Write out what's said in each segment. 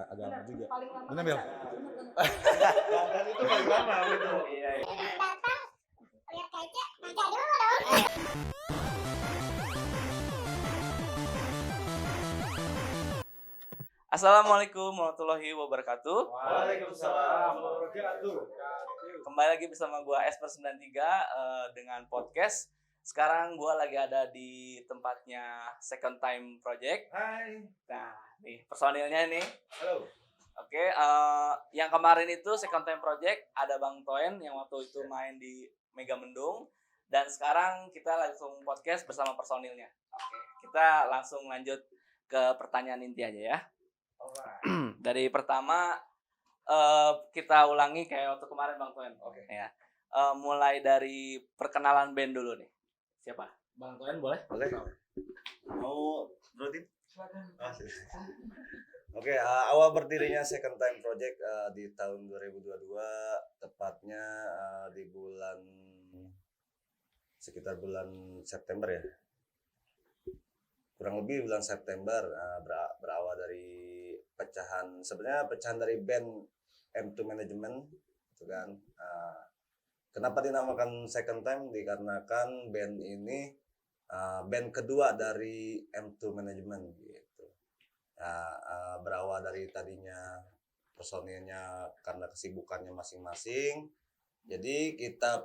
agak lama juga. Paling lama. Bener, Bel? Dan itu paling lama betul. Iya. Datang, lihat kaca, baca dulu dong. Assalamualaikum warahmatullahi wabarakatuh. Waalaikumsalam warahmatullahi wabarakatuh. Kembali lagi bersama gua Esper93 dengan podcast. Sekarang gua lagi ada di tempatnya Second Time Project. Hai. Nah, nih personilnya nih. Halo. Oke, yang kemarin itu Second Time Project ada Bang Toen yang waktu itu main di Mega Mendung, dan sekarang kita langsung podcast bersama personilnya. Oke, kita langsung lanjut ke pertanyaan inti aja ya. Alright. Dari pertama kita ulangi kayak waktu kemarin Bang Toen. Oke. Ya. Mulai dari perkenalan band dulu nih. Siapa? Bang Toen boleh? Boleh. Mau rutin? Silakan. Oke, awal berdirinya Second Time Project di tahun 2022, tepatnya di sekitar bulan September ya. Kurang lebih bulan September, berawal dari pecahan dari band M2 Management, gitu kan. Kenapa dinamakan Second Time? Dikarenakan band ini band kedua dari M2 Management gitu. Berawal dari tadinya personilnya karena kesibukannya masing-masing, jadi kita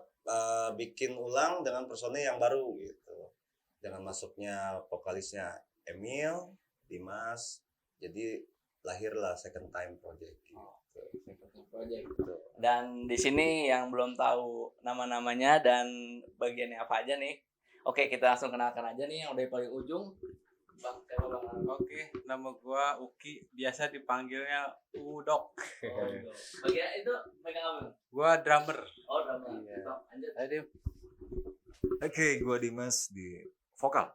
bikin ulang dengan personil yang baru gitu, dengan masuknya vokalisnya Emil, Dimas, jadi lahirlah Second Time Project gitu. Project. Dan di sini yang belum tahu nama-namanya dan bagiannya apa aja nih. Oke, kita langsung kenalkan aja nih yang dari paling ujung. Bang, Bang. Oke, nama gua Uki, biasa dipanggilnya Udok. Bagian itu megang apa? Gua drummer. Oh, drummer. Iya. Sok, lanjut. Tadi Oke, gua Dimas di vokal.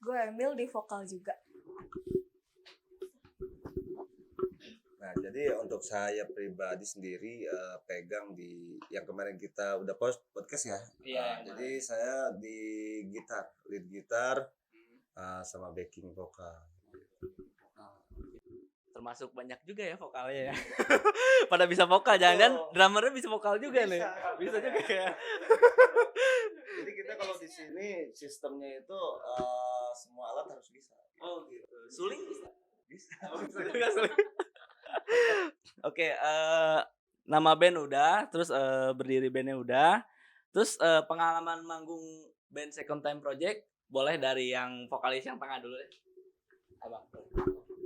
Gue Emil di vokal juga. Nah, jadi untuk saya pribadi sendiri pegang di yang kemarin kita udah post podcast ya. Iya. Jadi saya di lead gitar sama backing vokal. Termasuk banyak juga ya vokalnya ya. Pada bisa vokal, jangan-jangan drummernya bisa vokal juga nih. Bisa juga ya. Jadi kita kalau di sini sistemnya itu semua alat harus bisa. Oh gitu. Suling bisa? Bisa. Oh, bisa juga suling. Oke, nama band udah, terus berdiri bandnya udah, terus pengalaman manggung band Second Time Project boleh dari yang vokalis yang tengah dulu deh. Abang,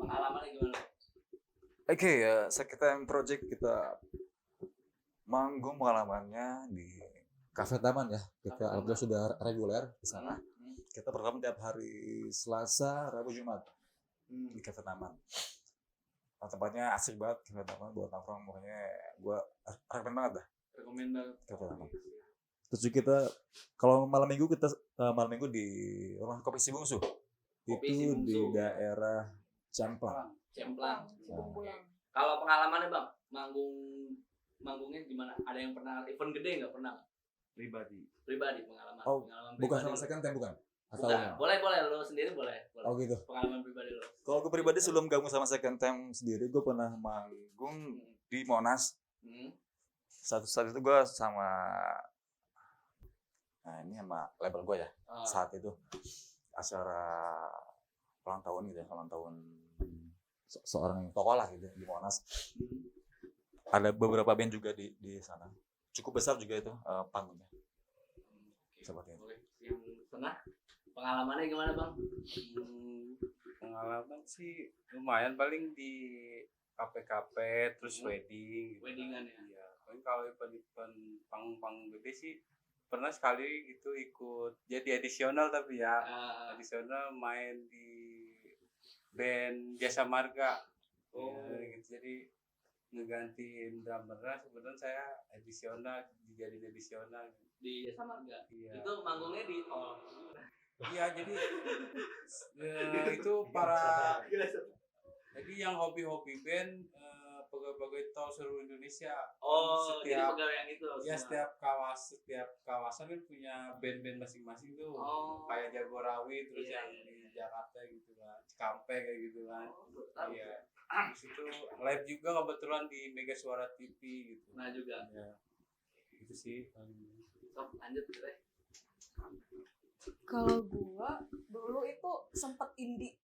pengalamannya gimana? Oke, Second Time Project kita manggung pengalamannya di Cafe Taman ya. Kita alhamdulillah sudah reguler di sana. Kita pertama tiap hari Selasa, Rabu, Jumat di Cafe Taman. Tempatnya asik banget, Cafe Taman buat nongkrong, pokoknya gue rekomen banget dah. Rekomen banget. Cafe Taman. Terus juga kita kalau malam minggu di rumah kopi Si Bungsu. Kopi Itu Si Bungsu. di daerah Camplang. Cemplang. Bulan. Kalau pengalamannya Bang, manggungnya gimana? Ada yang pernah event gede nggak pernah? pribadi. Pribadi pengalaman. Oh, pengalaman Bukan pribadi. sama Second Time bukan? Atau Bukan. Boleh lo sendiri boleh. Oh gitu. Pengalaman pribadi lo. Kalau gue pribadi sebelum gabung sama Second Time sendiri, gue pernah manggung di Monas. Saat itu gue sama label gue ya. Saat itu acara ulang tahun gitu ya, ulang tahun seorang tokoh lah gitu di Monas. Ada beberapa band juga di sana. Cukup besar juga itu panggungnya. Seperti itu. Yang tengah pengalamannya gimana Bang? Pengalaman sih lumayan, paling di kafe-kafe terus wedding. Weddingan ya. Iya. Paling kalau event panggung gede sih pernah sekali itu ikut jadi additional, tapi ya additional main di band Jasa Marga. Oh. Ya, gitu. Jadi ngegantiin drummernya, sebenarnya saya additional, dijadiin additional. Di Jasa Marga. Iya. Itu manggungnya di Iya, jadi itu jadi yang hobi-hobi band pegawai-pegawai tol seluruh Indonesia. Oh, jadi setiap pegawai yang itu. ya semua. setiap kawasan kan punya band-band masing-masing tuh. Oh. Kayak Jagorawi terus Iya, yang iya, di Jakarta gitu kan, Cikampek kayak gitu kan. Oh, tahu. Iya. Terus itu live juga kebetulan di Mega Suara TV gitu. Nah juga. Ya. Itu sih. Sok lanjut deh. Kalau gua dulu itu sempet indie.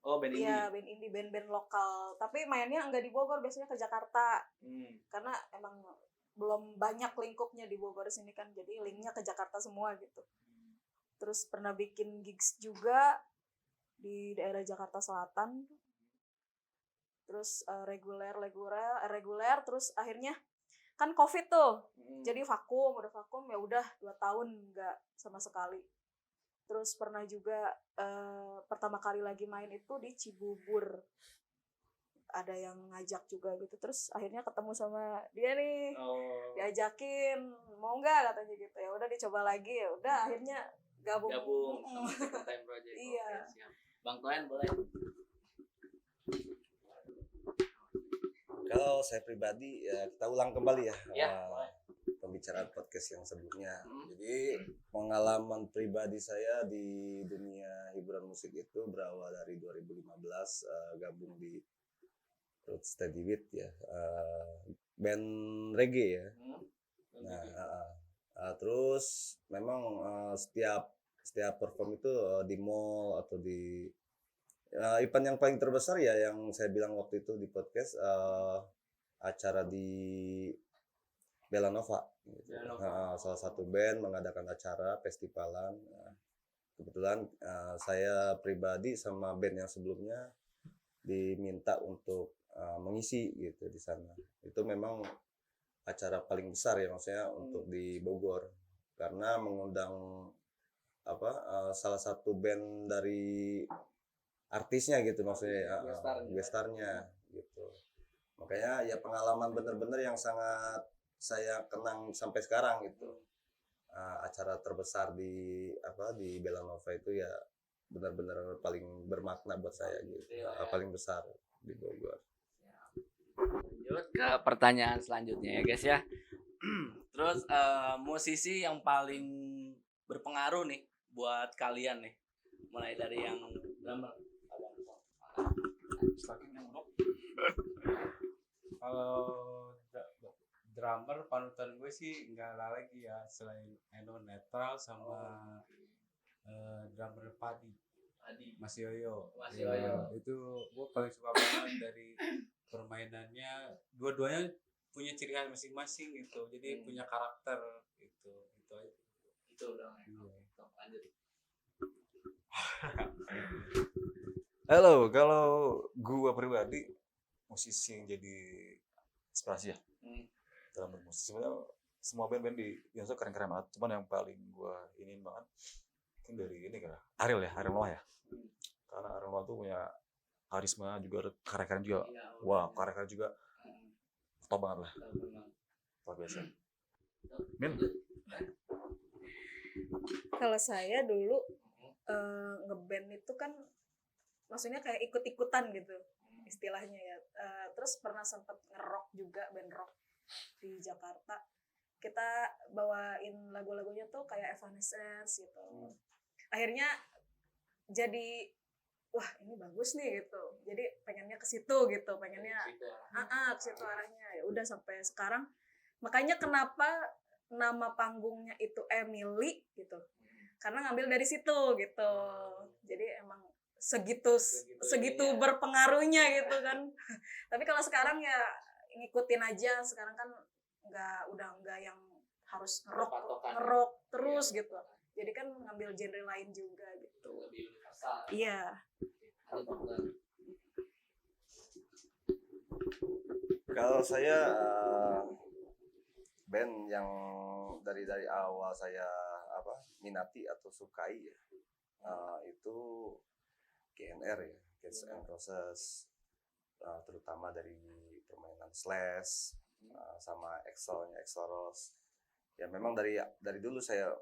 Oh, band indie. Iya, band indie, band-band lokal. Tapi mainnya enggak di Bogor, biasanya ke Jakarta. Karena emang belum banyak lingkupnya di Bogor sini kan. Jadi linknya ke Jakarta semua gitu. Terus pernah bikin gigs juga di daerah Jakarta Selatan. Terus reguler terus akhirnya kan Covid tuh. Jadi udah vakum ya udah 2 tahun enggak sama sekali. Terus pernah juga pertama kali lagi main itu di Cibubur. Ada yang ngajak juga gitu. Terus akhirnya ketemu sama dia nih. Oh. Diajakin, mau nggak katanya gitu. Ya udah dicoba lagi. Ya udah akhirnya gabung. Sama Second Time Project. Iya. Oke, siap. Bang Toen boleh. Kalau saya pribadi ya kita ulang kembali ya. Iya, boleh. Pembicaraan podcast yang sebelumnya. Jadi pengalaman pribadi saya di dunia hiburan musik itu berawal dari 2015 gabung di Road Steady Beat ya, band reggae ya. Terus memang setiap perform itu di mall atau di event yang paling terbesar ya yang saya bilang waktu itu di podcast acara di Belanova gitu. Salah satu band mengadakan acara festivalan. Kebetulan saya pribadi sama band yang sebelumnya diminta untuk mengisi gitu di sana. Itu memang acara paling besar ya maksudnya untuk di Bogor karena mengundang salah satu band dari artisnya gitu maksudnya gestarnya gitu. Makanya ya pengalaman bener-bener yang sangat saya kenang sampai sekarang gitu. Acara terbesar di Belanova itu ya benar-benar paling bermakna buat saya gitu. Paling besar di Bogor. Lanjut ke pertanyaan selanjutnya ya guys ya. Terus musisi yang paling berpengaruh nih buat kalian nih. Mulai dari yang drummer. Kalau drummer panutan gue sih nggak ada lagi ya selain Eno Netral sama drummer Padi. Mas Yoyo. Itu gue paling suka banget dari permainannya. Dua-duanya punya ciri khas masing-masing gitu. Jadi punya karakter gitu. Itu aja. Itu udah. Lanjut. Halo, kalau gua pribadi musisi yang jadi inspirasi ya dalam bermusik. Sebenarnya semua band-band di Indonesia keren-keren banget. Cuman yang paling gua ingin banget mungkin dari ini kan Ariel Noah ya. Karena Ariel Noah tuh punya karisma juga, karya-karya juga. Wah, karya-karya juga top banget lah. Luar biasa. Min? Kalau saya dulu ngeband itu kan maksudnya kayak ikut-ikutan gitu istilahnya ya. Terus pernah sempat ngerok juga, band rock di Jakarta. Kita bawain lagu-lagunya tuh kayak Evanescence gitu. Akhirnya jadi wah ini bagus nih gitu. Jadi pengennya ke situ gitu, pengennya ke situ arahnya. Ya udah sampai sekarang. Makanya kenapa nama panggungnya itu Emily gitu. Karena ngambil dari situ gitu. Jadi emang segitu berpengaruhnya gitu kan. Tapi kalau sekarang ya ngikutin aja. Sekarang kan udah nggak yang harus ngerok terus gitu. Jadi kan ngambil genre lain juga gitu. Lebih universal. Iya. Kalau saya band yang dari awal saya minati atau sukai ya itu GNR ya, Guns N' Roses, terutama dari permainan Slash sama Axl Rose. Ya memang dari dulu saya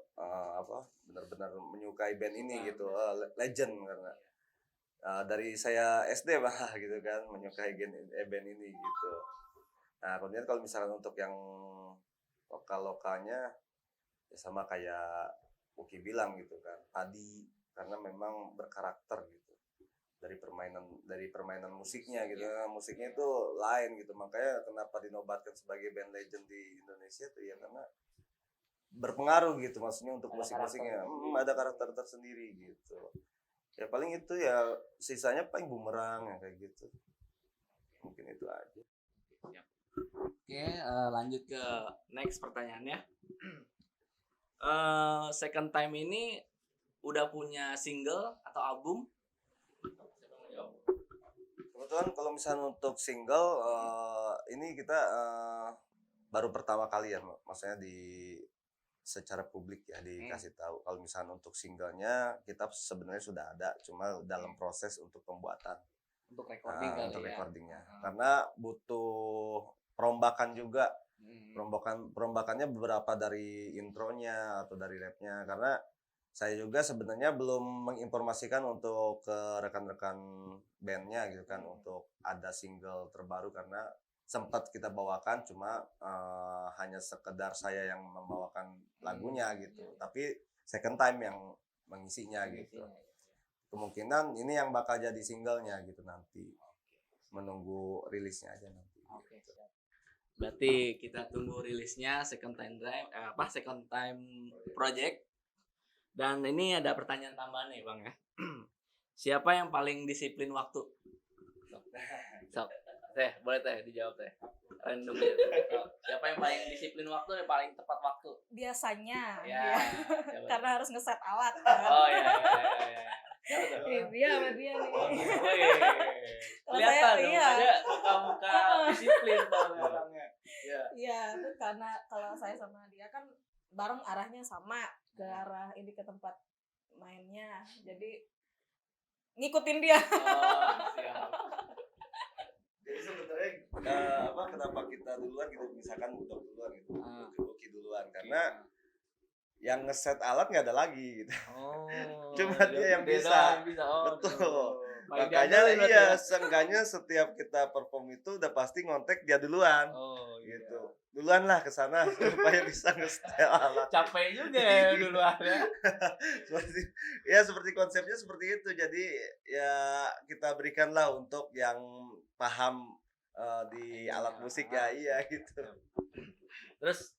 benar-benar menyukai band ini gitu, legend karena dari saya SD mah gitu kan menyukai band ini gitu. Nah kemudian kalau misalkan untuk yang lokalnya ya sama kayak Uki bilang gitu kan, Padi, karena memang berkarakter gitu dari permainan musiknya gitu. Musiknya itu lain gitu, makanya kenapa dinobatkan sebagai band legend di Indonesia tuh ya karena berpengaruh gitu, maksudnya untuk musik-musiknya ada karakter tersendiri gitu. Ya paling itu ya, sisanya paling bumerang ya kayak gitu, mungkin itu aja. Oke, lanjut ke next pertanyaannya. Second Time ini udah punya single atau album? Kebetulan kalau misalnya untuk single ini kita baru pertama kali ya, maksudnya secara publik ya dikasih tahu. Kalau misalnya untuk singlenya kita sebenarnya sudah ada, cuma dalam proses untuk pembuatan. Untuk recording kali untuk ya. recordingnya. Karena butuh perombakan juga. Perombakannya beberapa dari intronya atau dari rapnya, karena saya juga sebenarnya belum menginformasikan untuk ke rekan-rekan bandnya gitu kan untuk ada single terbaru, karena sempat kita bawakan cuma hanya sekedar saya yang membawakan lagunya gitu, tapi Second Time yang mengisinya gitu. Kemungkinan ini yang bakal jadi singlenya gitu nanti, menunggu rilisnya aja nanti. Oke, siap. Berarti kita tunggu rilisnya Second Time Second Time Project. Dan ini ada pertanyaan tambahan nih Bang ya. Siapa yang paling disiplin waktu? Sok. Teh, boleh Teh dijawab Teh. Random ya. Siapa yang paling disiplin waktu dan paling tepat waktu? Biasanya Ya. dia. Karena harus ngeset alat Oh iya. Dia sama dia nih. Kalau Kelihatan saya, dong, iya. ada muka-muka disiplin soalnya orangnya. Iya. Iya, itu karena kalau saya sama dia kan bareng arahnya sama ke arah ini, ke tempat mainnya. Jadi ngikutin dia. Oh, siap. Jadi sebenarnya kenapa kita duluan gitu, misalkan untuk duluan gitu, Uki duluan, karena yang ngeset alat nggak ada lagi gitu. Oh. Cuma dia yang bisa. Oh, Betul. Paling Makanya diandelin berarti ya? seenggaknya setiap kita perform itu udah pasti ngontek dia duluan. Oh, Gitu. Duluan lah ke sana supaya bisa ngesetel alat. Capek juga ya duluan ya. seperti konsepnya seperti itu. Jadi ya kita berikanlah untuk yang paham di alat musik ya, iya gitu. Terus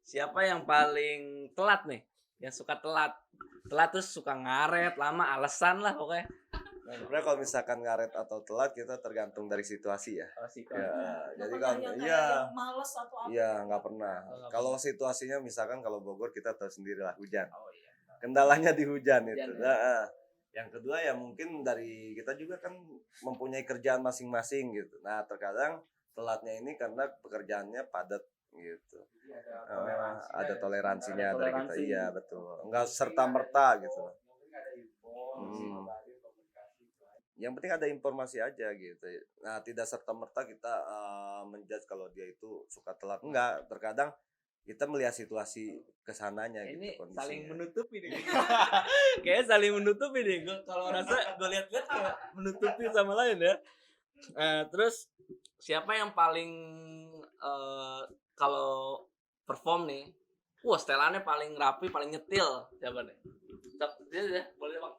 siapa yang paling telat nih? Yang suka telat terus suka ngaret lama, alasan lah pokoknya. Sebenarnya kalau misalkan ngaret atau telat kita tergantung dari situasi ya. Oh, Ya, jadi Nggak kalau pernah yang kayak males atau apa. iya nggak pernah. nggak Kalau situasinya misalkan kalau Bogor kita tahu sendiri lah, hujan. Oh iya. Kendalanya di hujan itu. ya. Nah, yang kedua ya mungkin dari kita juga kan mempunyai kerjaan masing-masing gitu. Nah terkadang telatnya ini karena pekerjaannya padat gitu. Ada toleransinya dari kita. Iya betul. Enggak serta merta gitu. Yang penting ada informasi aja gitu. Nah tidak serta merta kita menjudge kalau dia itu suka telat, enggak. Terkadang kita melihat situasi kesananya Ini gitu, kondisinya. saling menutupi nih. Kayaknya saling menutupi nih. Kalau rasa gue lihat-lihat kayak menutupi sama lain ya. Terus siapa yang paling kalau perform nih, setelannya paling rapi, paling nyetil siapa nih? Dia boleh Bang.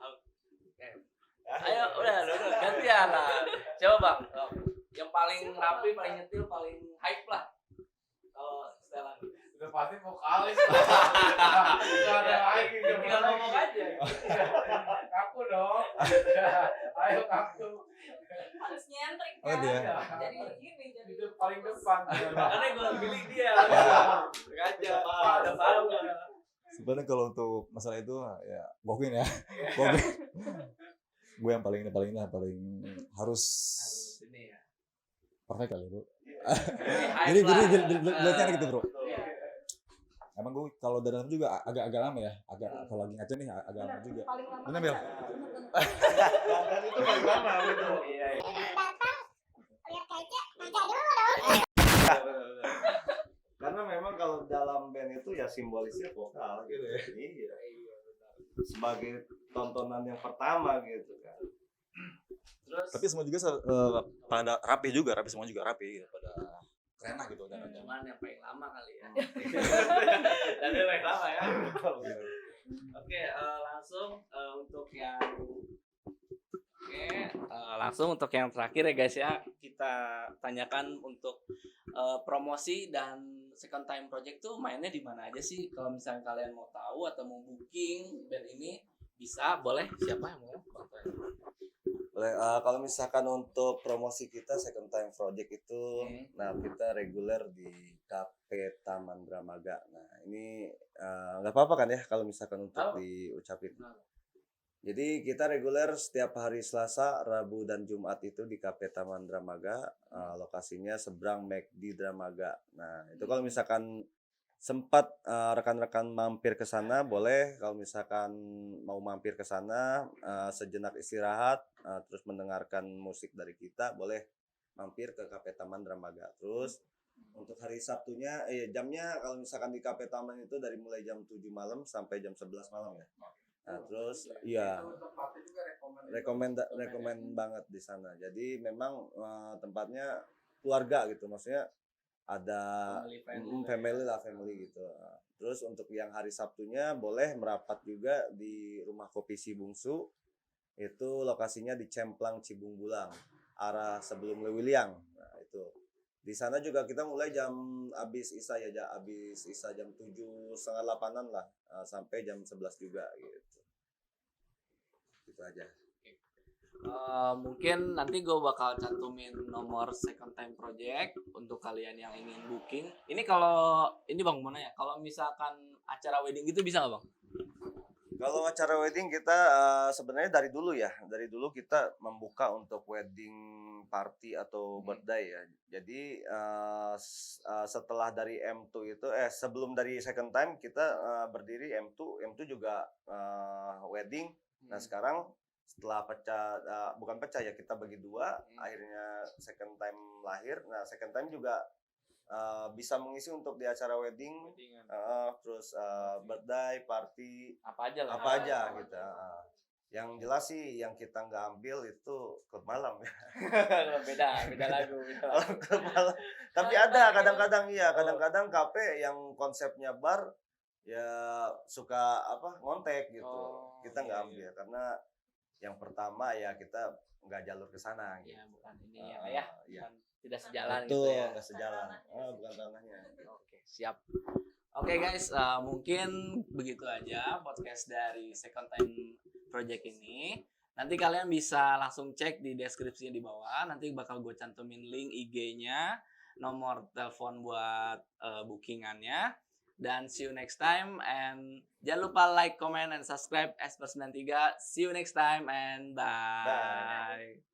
Ayo udah gantian lah. Coba Bang. Yang paling rapi, paling nyetil, paling hype lah. Kalau setelan. Udah pasti vokalis. Tinggal ngomong aja. Kaku dong. Ayo kaku. Harus nyentrik Oh, kan. dia. Jadi ini jadi Itu paling depan. Karena gue pilih dia. Sengaja. Udah paham. Sebenarnya kalau untuk masalah itu ya Gokin ya. Gokin. Gue yang paling harus Ini ya. perfect kali bro. Jadi Lihatnya gitu bro. Emang gue kalau dalam juga agak lama ya, kalau lagi ngaca nih agak lama juga. paling lama. Bener, Bel? Dan itu paling lama gitu. Iya. Lihat kaca, baca dulu dong. Karena memang kalau dalam band itu ya simbolisnya vokal gitu ya. Iya. Sebagai tontonan yang pertama gitu kan. Terus Tapi semua juga pada rapi juga, semua juga rapi, pada keren lah gitu. Dan cuman yang paling lama kali ya. Dan yang paling lama ya. Oke, langsung untuk yang terakhir ya guys ya, kita tanyakan untuk promosi dan second time project tuh mainnya di mana aja sih? Kalau misalnya kalian mau tahu atau mau booking band ini bisa, boleh. Siapa yang mau? Boleh, kalau misalkan untuk promosi kita second time project itu, nah kita reguler di Cafe Taman Dramaga. Nah ini nggak apa-apa kan ya kalau misalkan untuk diucapin. Jadi kita reguler setiap hari Selasa, Rabu, dan Jumat itu di Cafe Taman Dramaga. Lokasinya seberang McD Dramaga. Nah itu kalau misalkan sempat rekan-rekan mampir ke sana boleh. Kalau misalkan mau mampir ke sana sejenak istirahat terus mendengarkan musik dari kita, boleh mampir ke Cafe Taman Dramaga. Terus untuk hari Sabtunya jamnya kalau misalkan di Cafe Taman itu dari mulai jam 7 malam sampai jam 11 malam ya. Nah, terus iya rekomend banget di sana. Jadi memang tempatnya keluarga gitu, maksudnya ada family gitu. Terus untuk yang hari Sabtunya boleh merapat juga di Rumah Kopi Si Bungsu. Itu lokasinya di Cemplang Cibungbulang, arah sebelum Lewiliang. Nah, itu. Di sana juga kita mulai habis Isya jam 7:30-8 lah sampai jam 11 juga gitu. Gitu aja. Mungkin nanti gue bakal cantumin nomor second time project untuk kalian yang ingin booking. Ini kalau ini Bang mau nanya, kalau misalkan acara wedding gitu bisa nggak Bang? Kalau acara wedding kita sebenarnya dari dulu kita membuka untuk wedding party atau birthday ya. Jadi setelah dari M2 itu sebelum dari second time kita berdiri M2 juga wedding. Nah sekarang setelah bukan pecah ya, kita bagi dua, akhirnya second time lahir. Nah second time juga bisa mengisi untuk di acara wedding, terus birthday party apa aja gitu. Yang jelas sih yang kita nggak ambil itu klub malam ya. beda lagu. Klub malam. Tapi ada kadang-kadang kafe yang konsepnya bar ya suka ngontek gitu. Kita nggak ambil karena yang pertama ya kita nggak jalur ke sana gitu. Ya, bukan ini ya. Bukan, tidak sejalan itu, gitu ya. Nggak sejalan. Bukan tanahnya. Oke, siap. Oke guys, mungkin begitu aja podcast dari Second Time Project ini. Nanti kalian bisa langsung cek di deskripsi di bawah. Nanti bakal gue cantumin link IG-nya, nomor telepon buat bookingannya. Dan see you next time, and jangan lupa like, comment, and subscribe Esper 93. See you next time and bye.